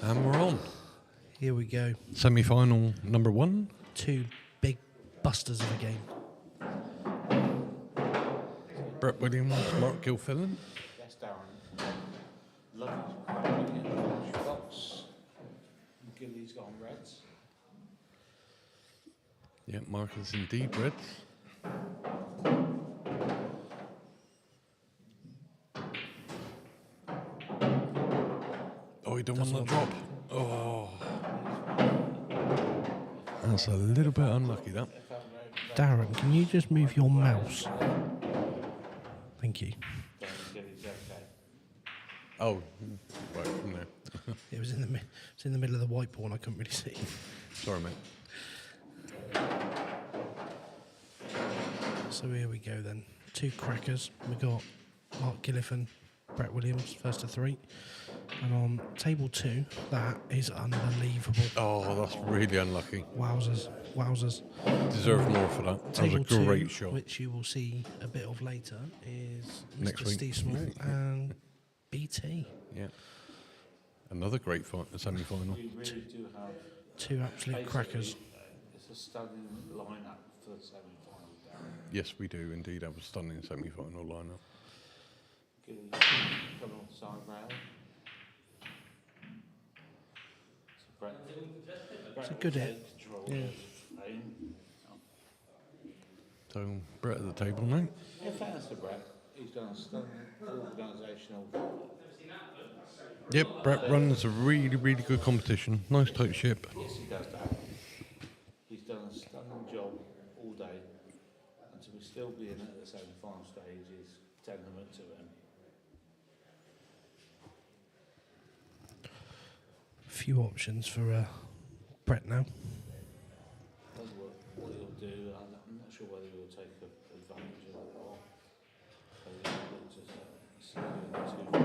And we're on. Here we go. Semi-final number 1. Two big busters of a game. Brett Williams, Mark Gilfillan. Yes, Darren. Lovely shots. Gilly's gone reds. Yeah, Mark is indeed reds. Oh, he don't want that drop. Oh. That's a little bit unlucky, that. Darren, can you just move your mouse? Thank you. Oh, right from there. It was in the middle of the whiteboard and I couldn't really see. Sorry, mate. So here we go then. Two crackers. We got Mark Gilfillan, Brett Williams, first to 3. And on table 2, that is unbelievable. Oh, that's really unlucky. Wowzers. Wowzers. Deserve more for that. That was a Table great 2, shot. which you will see a bit of later, is Next Mr. week. Steve Small and BT. Yeah. Another great semi-final. We really do have Two absolute crackers. It's a stunning lineup for the semi-final, Darren. Yes, we do indeed have a stunning semi-final lineup. Gilly's coming on the side rail. It's a good hit. Yeah. So, Brett at the table now. In fairness to Brett, he's done a stunning organisational. Yep, Brett runs a really, really good competition. Nice tight ship. Yes, he does that. He's done a stunning job all day, and to be still being at the semi-final stage is testament to him. Few options for Brett now. What he'll do, I'm not sure whether he'll take advantage of it or whether he'll look to see too far.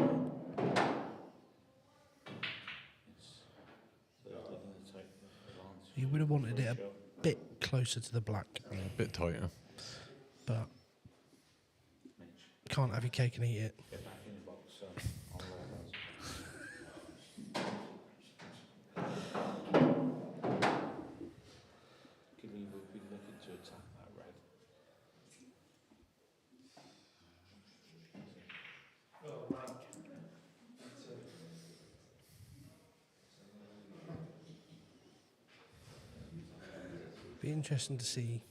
They're going to take advantage. You would have wanted it a bit closer to the black, Yeah, a bit tighter. but Mitch, can't have your cake and eat it. get back in the box. On red. Gilly will be looking to attack that red. Be interesting to see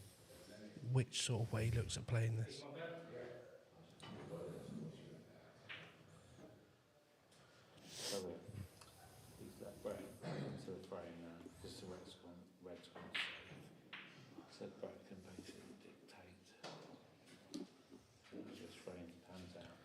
which sort of way he looks at playing this. So he's let Brett into the frame now because the red's gone safe. So Brett can basically dictate as this frame pans out.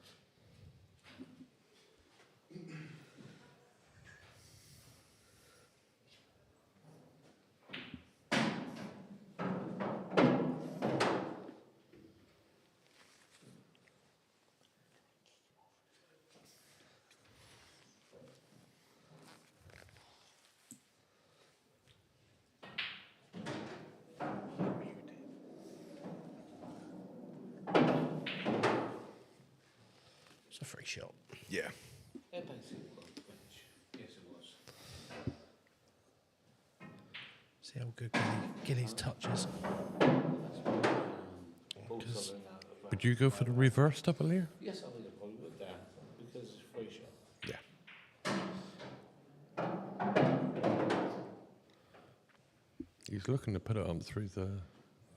It's a free shot. Yeah. Yeah, basically, yes, it was. See how good Gilly's touch is. Would you go for the reverse double here? Yes, I think I probably would there because it's a free shot. Yeah. He's looking to put it up through the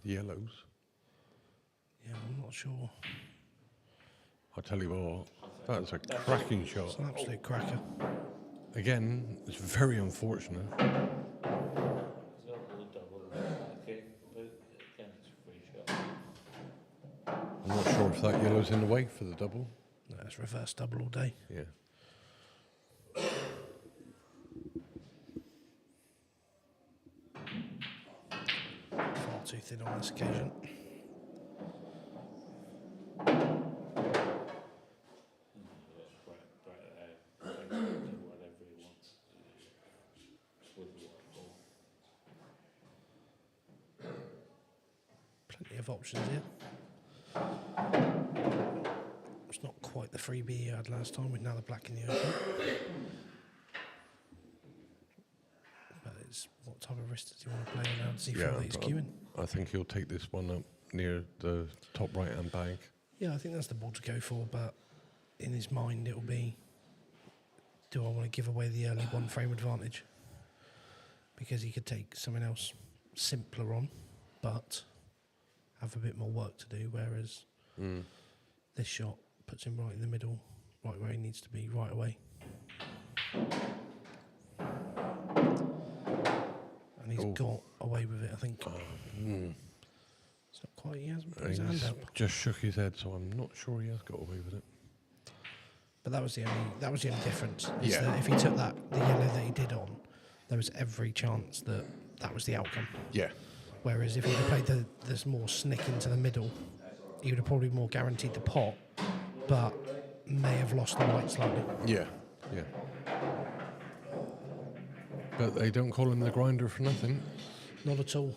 yellows. Yeah, I'm not sure. I'll tell you what, that's a cracking shot. It's an absolute cracker. Again, it's very unfortunate. I'm not sure if that yellow's in the way for the double. No, it's reverse double all day. Yeah. Far too thin on this occasion. Plenty of options here. It's not quite the freebie he had last time, with now the black in the open. terrace does he want to play now? Does he feel that he's but queuing? I think he'll take this one up near the top right-hand bag. Yeah, I think that's the ball to go for, but in his mind it'll be, do I want to give away the early one frame advantage? Because he could take something else simpler on, but have a bit more work to do, whereas this shot puts him right in the middle, right where he needs to be right away. And he's got away with it, I think. It's not quite, he hasn't put his hand up. Just shook his head, so I'm not sure he has got away with it. But that was the only difference. Is Yeah. that if he took the yellow that he did on, there was every chance that that was the outcome. Yeah. Whereas if he'd have played this more snick into the middle, he would have probably more guaranteed the pot, but may have lost the white slightly. Yeah. Yeah. But they don't call him the grinder for nothing. Not at all.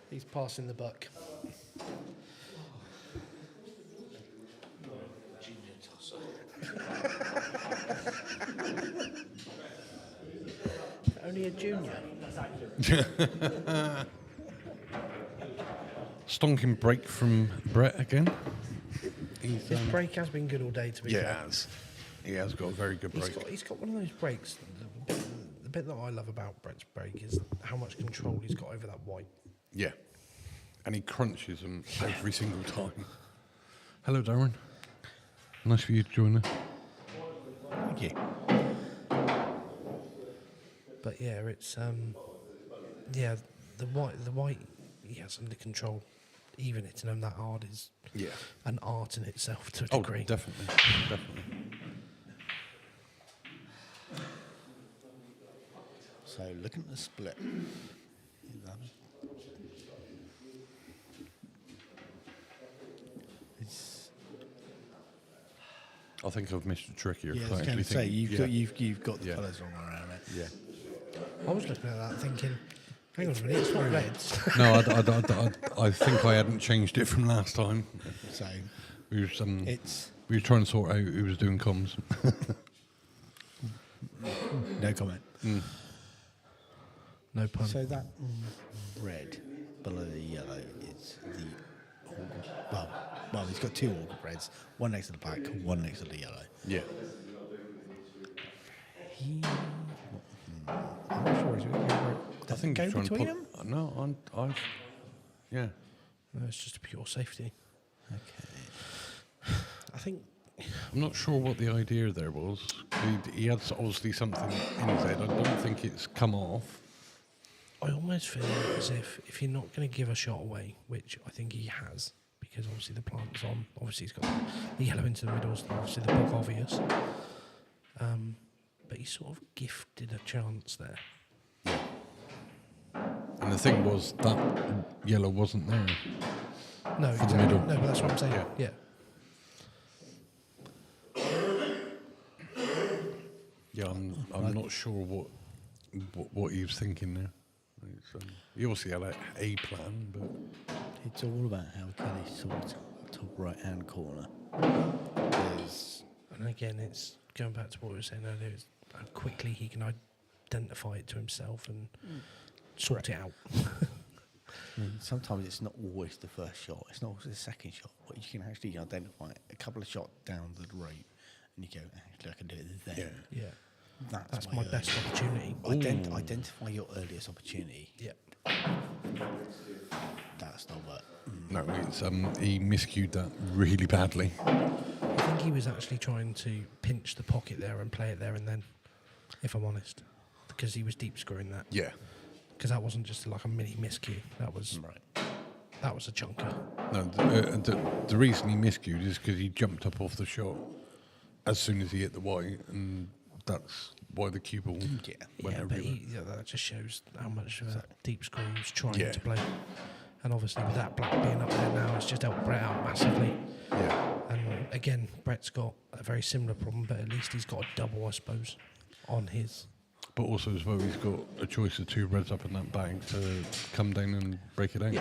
He's passing the buck. Only a junior. Stonking break from Brett again. His break has been good all day, to be fair. He has got a very good break. He's got one of those breaks. The bit that I love about Brett's break is how much control he's got over that white. Yeah. And he crunches them every single time. Hello, Darren. Nice for you to join us. Thank you. But yeah, it's the white he has under control. Even hitting them that hard is an art in itself to a degree. Definitely. So looking at the split. It's, I think I've missed a trick here. yeah, I I was going actually to say think- you've got the Yeah. colours wrong around it. Yeah. I was looking at that thinking, hang on a minute, it's not reds. No, I think I hadn't changed it from last time. So We was it's we were trying to sort out who was doing comms. no comment. No pun. So that red below the yellow is the Augur. Well, he's got two Augur reds, one next to the black, one next to the yellow. Yeah. I'm not sure he's going to I think go he's trying to between put. them? No, yeah. No, it's just a pure safety. Okay. I think I'm not sure what the idea there was. He had obviously something in his head. I don't think it's come off. I almost feel as if you're not going to give a shot away, which I think he has, because obviously the plant's on. Obviously he's got the yellow into the middle, so obviously the book obvious. But he sort of gifted a chance there. And the thing was that yellow wasn't there. No, For the exactly. middle. No, but that's what I'm saying. Yeah. Yeah, I'm not sure what he was thinking there. He obviously had a plan, but It's all about how can he sort top right hand corner. And again, it's going back to what we were saying earlier, it's how quickly he can identify it to himself and sort it out. I mean, sometimes it's not always the first shot. It's not always the second shot. But you can actually identify a couple of shots down the road, and you go, actually, I can do it there. Yeah. That's my my best opportunity. Identify your earliest opportunity. Yeah. That's not what. No, it's he miscued that really badly. I think he was actually trying to pinch the pocket there and play it there and then, if I'm honest, because he was deep screwing that. Yeah. Because that wasn't just like a mini miscue. That was That was a chunker. No, the reason he miscued is because he jumped up off the shot as soon as he hit the white, and that's why the cue ball went Yeah, but everywhere. that just shows how much of a deep screw he was trying Yeah. to play. And obviously with that black being up there now, it's just helped Brett out massively. Yeah. And again, Brett's got a very similar problem, but at least he's got a double, I suppose, on his. But also as well, he's got a choice of 2 reds up in that bag to come down and break it out.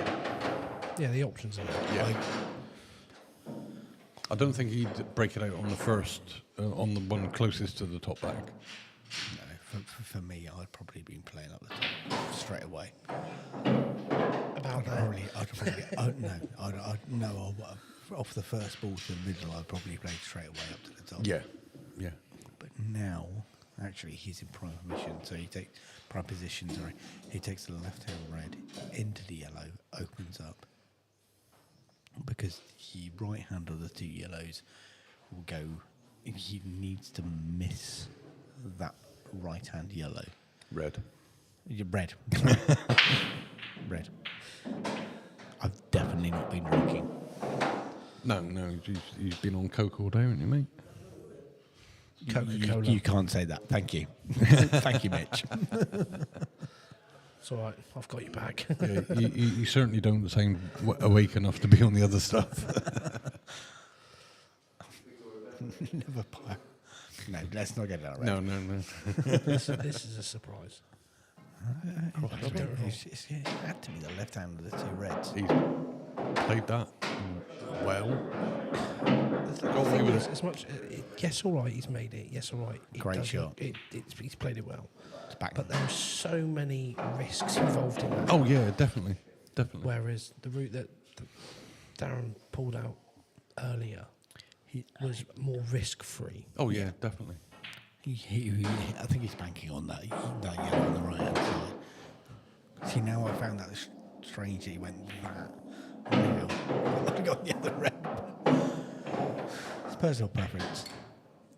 Yeah, the options are there. Yeah. I don't think he'd break it out on the first, on the one closest to the top bag. No, for me, I'd probably been playing up the top straight away. About that. I'd off the first ball to the middle, I'd probably play straight away up to the top. Yeah. Yeah. But now, actually, he's in prime position. So he takes prime position. Sorry, he takes the left-hand red into the yellow, opens up, because the right hand of the 2 yellows will go. He needs to miss that right-hand yellow. Red. Red. Red. I've definitely not been drinking. No, he's been on coke all day, haven't you, mate? Coca-Cola. You can't say that. Thank you. Thank you, Mitch. It's all right. I've got you back. Yeah, you certainly don't sound awake enough to be on the other stuff. Never pie. No, let's not get that right. No. this is a surprise. It had to be the left hand of the 2 reds. He's played that well. The thing is, as much, yes, all right, he's made it. Yes, all right. Great shot. He's played it well. It's back. But there are so many risks involved in that. Oh yeah, definitely. Whereas the route that Darren pulled out earlier was more risk-free. Oh yeah, definitely. I think he's banking on that yellow on the right hand side. See, now I found that strange that he went that. Now, I got the other red. It's personal preference.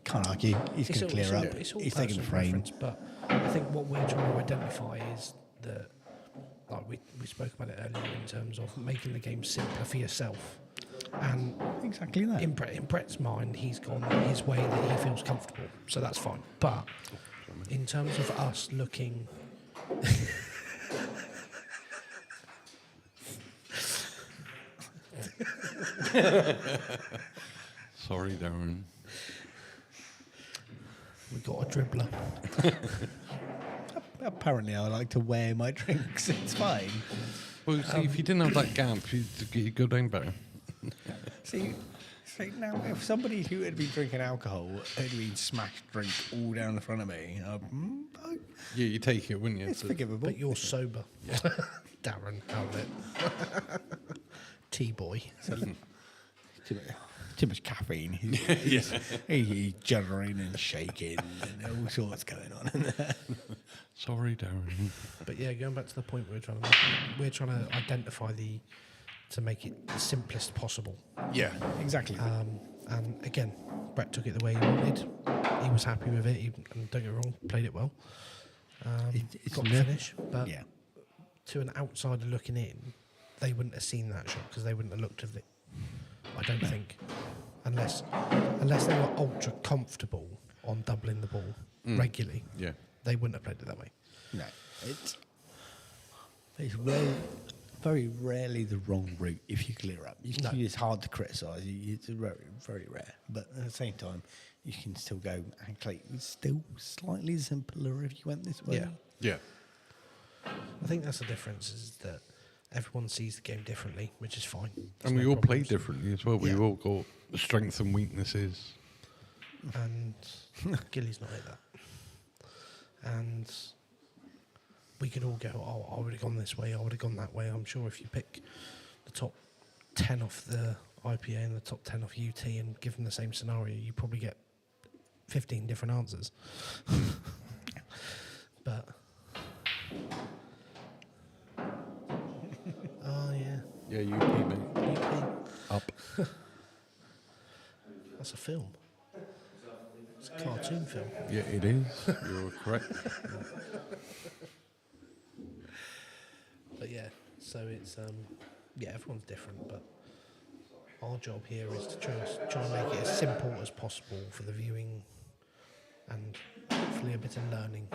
Can't argue. He's going to clear up. He's taking the frame. But I think what we're trying to identify is that, like we spoke about it earlier, in terms of making the game simpler for yourself. And exactly that. In Brett's mind, he's gone his way that he feels comfortable, so that's fine. But in terms of us looking, Sorry, Darren. we got a dribbler. Apparently, I like to wear my drinks. It's fine. Well, see, if you didn't have that gap, you'd go down better. See, now if somebody who had been drinking alcohol had been smashed drink all down the front of me, Yeah, you take it, wouldn't you? it's forgivable. But you're sober, Darren Howlett, T-boy. Too much caffeine. He's juddering and shaking and all sorts going on in there. Sorry, Darren. But yeah, going back to the point we're trying to identify to make it the simplest possible. Yeah. Exactly. And again, Brett took it the way he wanted. He was happy with it. And don't get me wrong, played it well. It's got the never- finish, but yeah. to an outsider looking in, they wouldn't have seen that shot because they wouldn't have looked at it. I don't think, unless they were ultra comfortable on doubling the ball regularly. Yeah. They wouldn't have played it that way. No, it's very rarely the wrong route if you clear up. It's hard to criticise. It's very, very rare. But at the same time, you can still go, actually, it's still slightly simpler if you went this way. Yeah. Yeah. I think that's the difference, is that everyone sees the game differently, which is fine. There's And we no all play problems. differently as well. We've Yeah. all got strengths and weaknesses. And Gilly's not like that. And we could all go, oh, I would have gone this way, I would have gone that way. I'm sure if you pick the top 10 off the IPA and the top 10 off UT and give them the same scenario, you probably get 15 different answers. But oh yeah, Yeah, you beat me. UP. Up. That's a film. It's a cartoon film. Yeah, it is. You're correct. But yeah, so it's yeah, everyone's different, but our job here is to try and make it as simple as possible for the viewing and hopefully a bit of learning.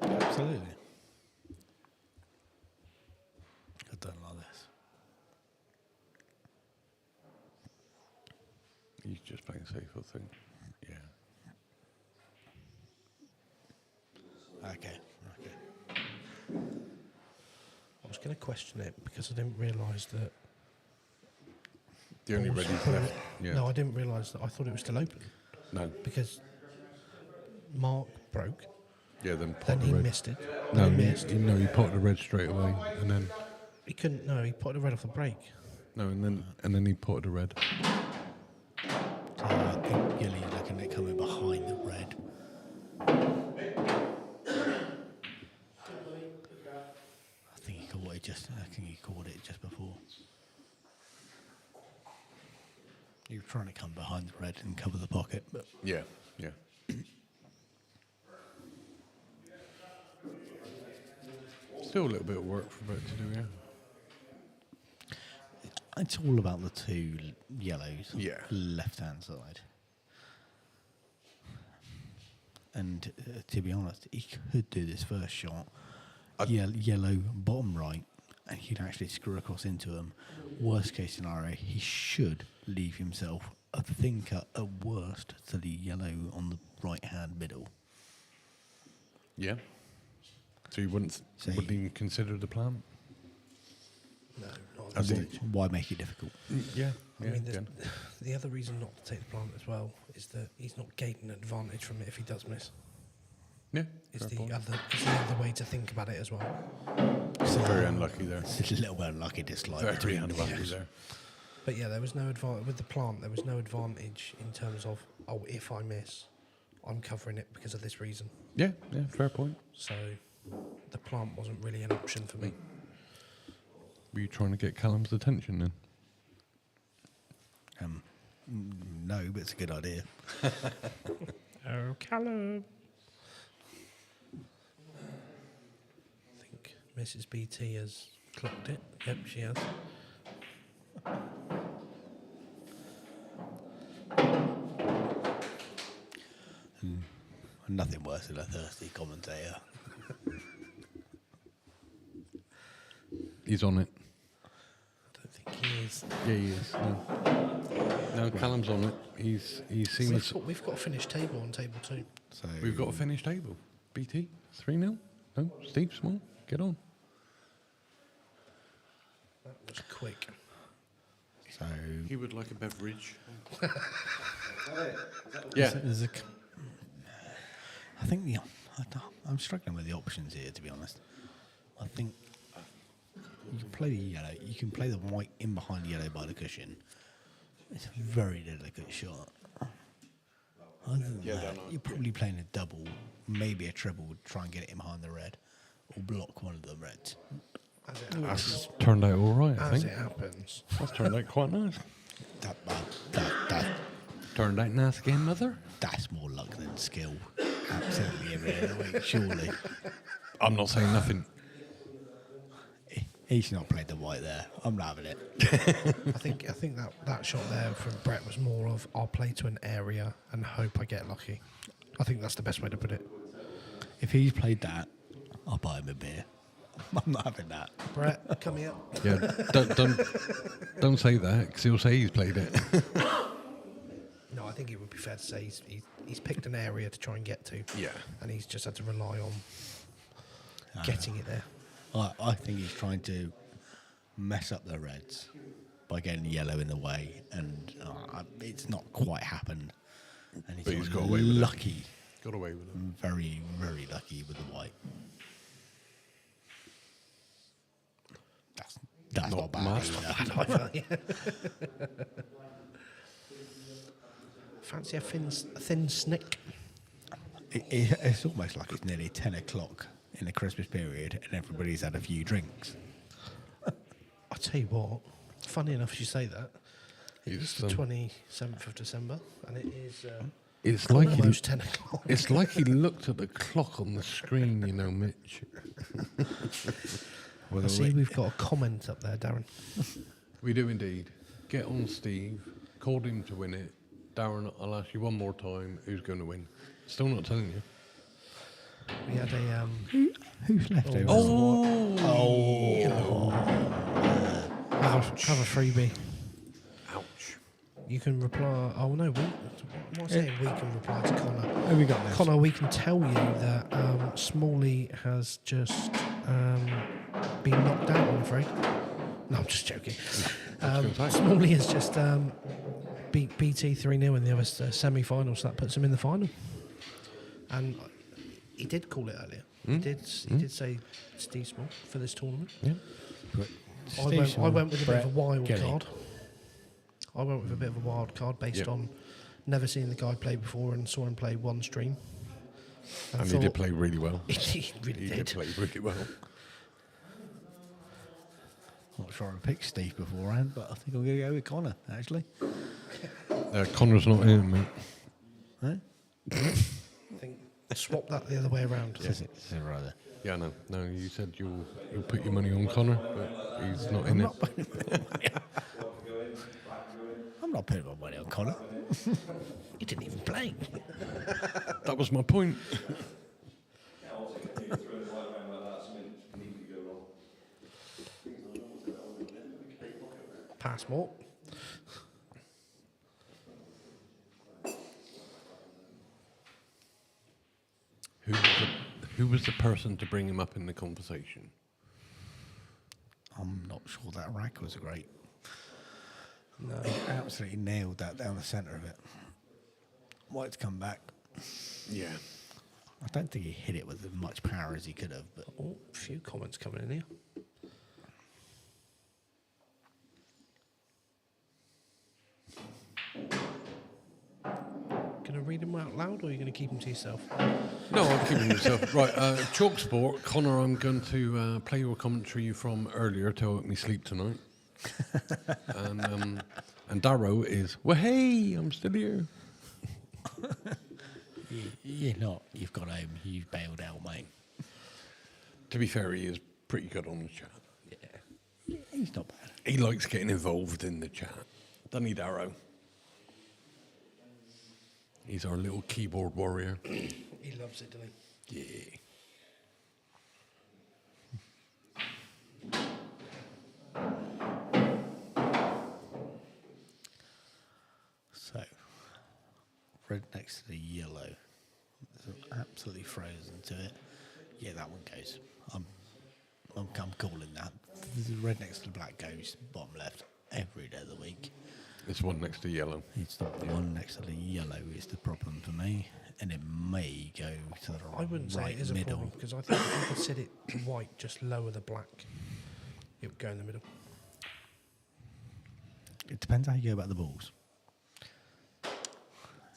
Absolutely. I've done like this. He's just playing safer thing. Yeah. Okay. I was going to question it because I didn't realise that. The only Balls- ready's left. Yeah. No, I didn't realise that. I thought it was still open No. because Mark broke, Yeah, then then pot he the red. missed it. No, then he missed. he potted the red straight away, and then He couldn't. No, he put the red off the break. no, and then he potted the red. So I think Gilly's looking at coming behind the red. I think he caught it just before. He was trying to come behind the red and cover the pocket, but Yeah, yeah. Still a little bit of work for Brett to do, yeah. it's all about the two yellows. Yeah. Left-hand side. And to be honest, he could do this first shot. Yellow bottom right, and he'd actually screw across into him. Worst case scenario, he should leave himself a thin cut at worst to the yellow on the right hand middle. Yeah. So you wouldn't even consider the plant? No, not As at in- this stage. Why make it difficult? Yeah. I mean, the other reason not to take the plant as well is that he's not gaining an advantage from it if he does miss. Yeah. It's fair point. the other way to think about it as well. Very unlucky there. It's a little bit unlucky to slide Very between them. unlucky there. But yeah, there was no advantage with the plant. There was no advantage in terms of, oh, if I miss, I'm covering it because of this reason. Yeah, fair point. So the plant wasn't really an option for me. Were you trying to get Callum's attention then? No, but it's a good idea. Oh, Callum. I think Mrs. BT has clocked it. Yep, she has. Nothing worse than a thirsty commentator. He's on it. I don't think he is. Yeah, he is. No, Callum's on it. He's seen us. We've got a finished table on table 2. So We've got a finished table. BT, 3-0. No, Steve, small. Get on. That was quick. So He would like a beverage. Yeah. there's I think I'm struggling with the options here, to be honest. I think you can play the yellow. You can play the white in behind the yellow by the cushion. It's a very delicate shot. Other than that, you're probably playing a double, maybe a triple, to try and get it in behind the red, or block one of the reds. As it That's happens. turned out all right, I As think. it happens. That's turned out quite nice. Turned out nice again, mother. That's more luck than skill. Absolutely every day of the week, surely. I'm not saying nothing. He's not played the white there. I'm not having it. I think that shot there from Brett was more of, I'll play to an area and hope I get lucky. I think that's the best way to put it. If he's played that, I'll buy him a beer. I'm not having that. Brett, come here. Yeah, don't say that because he'll say he's played it. No, I think it would be fair to say he's picked an area to try and get to. Yeah. And he's just had to rely on getting it there. I think he's trying to mess up the reds by getting yellow in the way, and it's not quite happened. And But he's got away with it. lucky. Got away with it. Very, very lucky with the white. That's not bad. massive. either. Fancy a thin snick. It's almost like it's nearly 10 o'clock in the Christmas period and everybody's had a few drinks. I tell you what, funny enough you say that. It's the It's, 27th of December, and it is It's like almost 10 o'clock. It's like he looked at the clock on the screen, you know, Mitch. I see we've got a comment up there, Darren. We do indeed. Get on Steve, called him to win it. Darren, I'll ask you one more time, who's going to win? Still not telling you. We had a Who's left over? have a freebie. Ouch. You can reply. Oh no, what am I saying? We can reply to Connor. Who we got next? Connor, we can tell you that Smalley has just been knocked out, I'm afraid. No, I'm just joking. Smalley has just beat BT 3-0 in the other semi-final, so that puts him in the final. And he did call it earlier. He did say Steve Small for this tournament. Yeah. I went with a bit of a wild Kelly. card. I went with a bit of a wild card based on never seeing the guy play before and saw him play one stream. And he did play really well. He really He did play really well. Not sure I picked Steve beforehand, but I think I'm going to go with Connor, actually. Connor's not here, mate. Huh? I think swap that the other way around. Is it rather? Yeah, no. No, you said you'll put your money on Connor, but he's not in it. I'm not putting my money on Connor. He didn't even play. That was my point. Pass more. Who was the person to bring him up in the conversation? I'm not sure that rack was great. No. He absolutely nailed that down the centre of it. White's come back. Yeah. I don't think he hit it with as much power as he could have, but Oh, a few comments coming in here. Going to read them out loud, or are you going to keep them to yourself? No, I'm keeping myself. Right, Chalk Sport. Connor, I'm going to play your commentary from earlier to help me sleep tonight. And Darrow is, well, hey, I'm still here. you're not. You've got home. You've bailed out, mate. To be fair, he is pretty good on the chat. Yeah, he's not bad. He likes getting involved in the chat. Doesn't he, Darrow? He's our little keyboard warrior. He loves it, doesn't he? Yeah. So, red next to the yellow. It's absolutely frozen to it. Yeah, that one goes. I'm calling that. The red next to the black goes bottom left every day of the week. It's one next to yellow. It's not the one next to the yellow is the problem for me, and it may go to the I wouldn't say right it is a middle. problem, because I think if you could set it to white, just lower the black, it would go in the middle. It depends how you go about the balls.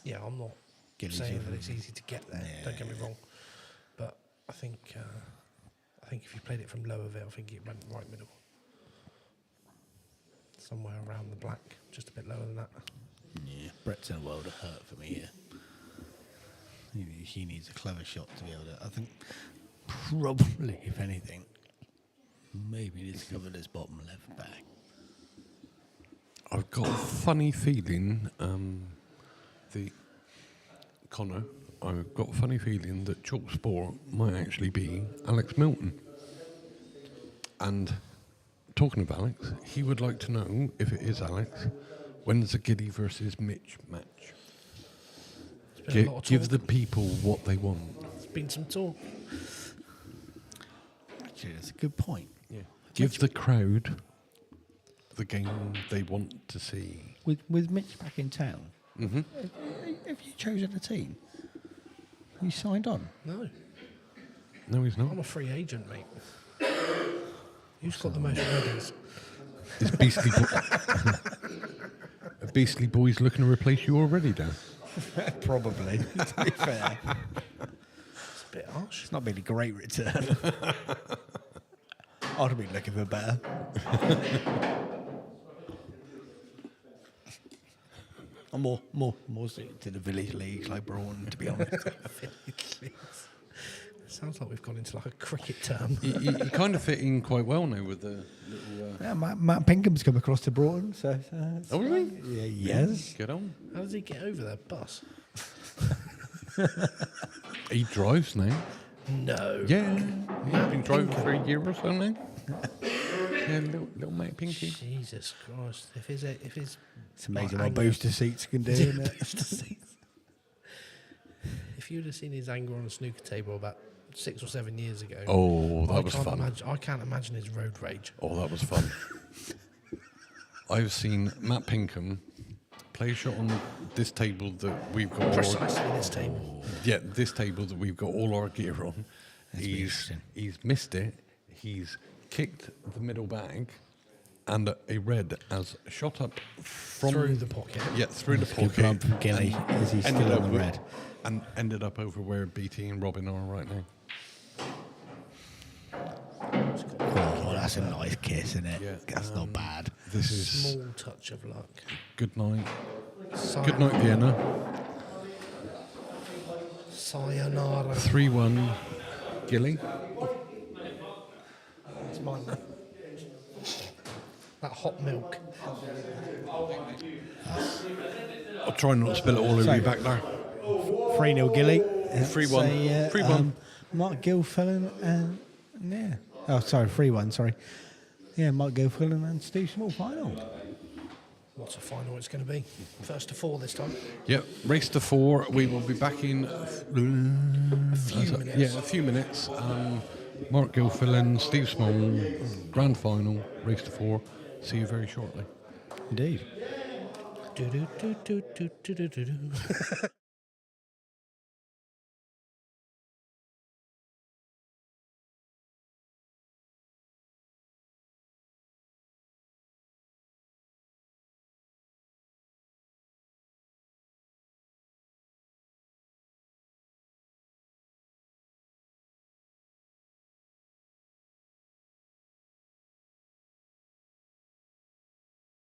Yeah, I'm not Gilly's saying even- that it's easy to get there, don't get me wrong. But I think if you played it from lower there, I think it went right middle. Somewhere around the black, just a bit lower than that. Yeah, Brett's in a world of hurt for me here. He needs a clever shot to be able to. I think probably, if anything, maybe needs to cover this bottom left back. I've got a funny feeling, Connor, I've got a funny feeling that Chalk Sport might actually be Alex Milton. And talking of Alex, he would like to know, if it is Alex, when's the Giddy versus Mitch match? There's been a lot of Give talk. the people what they want. There's been some talk. Actually, that's a good point. Yeah. Give the crowd the game they want to see. With Mitch back in town, Mm-hmm. have you chosen a team? You signed on? No, No, he's not. I'm a free agent, mate. Who's got the most readies? Is Beastly Are Beastly Boys looking to replace you already, Dan? Probably, to be fair. It's a bit harsh. It's not been a great return. I'd have been looking for better. I'm more suited to the village leagues like Broughton, to be honest. Sounds like we've gone into like a cricket term. You kind of fit in quite well now with the little... Yeah, Matt Pinkham's come across to Broughton, so... Oh, really? Yeah, yes. Get on. How does he get over there? Bus? He drives now. No. Yeah. He's been driving for a year or so now. Yeah, little mate Pinky. Jesus Christ! If his It's amazing like, what booster seats can do, isn't it? if you'd have seen his anger on a snooker table about 6 or 7 years ago, Oh, that was fun. I can't imagine his road rage. Oh, that was fun. I've seen Matt Pinkham play a shot on this table that we've got. Precisely this table. Yeah, this table that we've got all our gear on. That's interesting. He's missed it. He's kicked the middle bag, and a red has shot up from Through the pocket. Yeah, through the Good pocket. run from Gilly. Is he ended still up on the with- red? And ended up over where BT and Robin are right now. Oh, that's a nice kiss, isn't it? Yeah, That's not bad. This is Small touch of luck. good night. Sayonara. Good night, Vienna. Sayonara. 3-1, Gilly. It's mine. Mate. That hot milk. I'll try not to spill it all over Sorry. you back there. 3-0 Gilly. 3-1. 3-1. Mark Gilfillan and... Yeah. Oh, sorry, 3-1, sorry. Yeah, Mark Gilfillan and Steve Small final. What's the final it's going to be? First to 4 this time. Yep, race to 4. We will be back in A few minutes. Yeah, a few minutes. Mark Gilfillan, Steve Small, grand final, race to 4. See you very shortly. Indeed. Do do do do do do do do.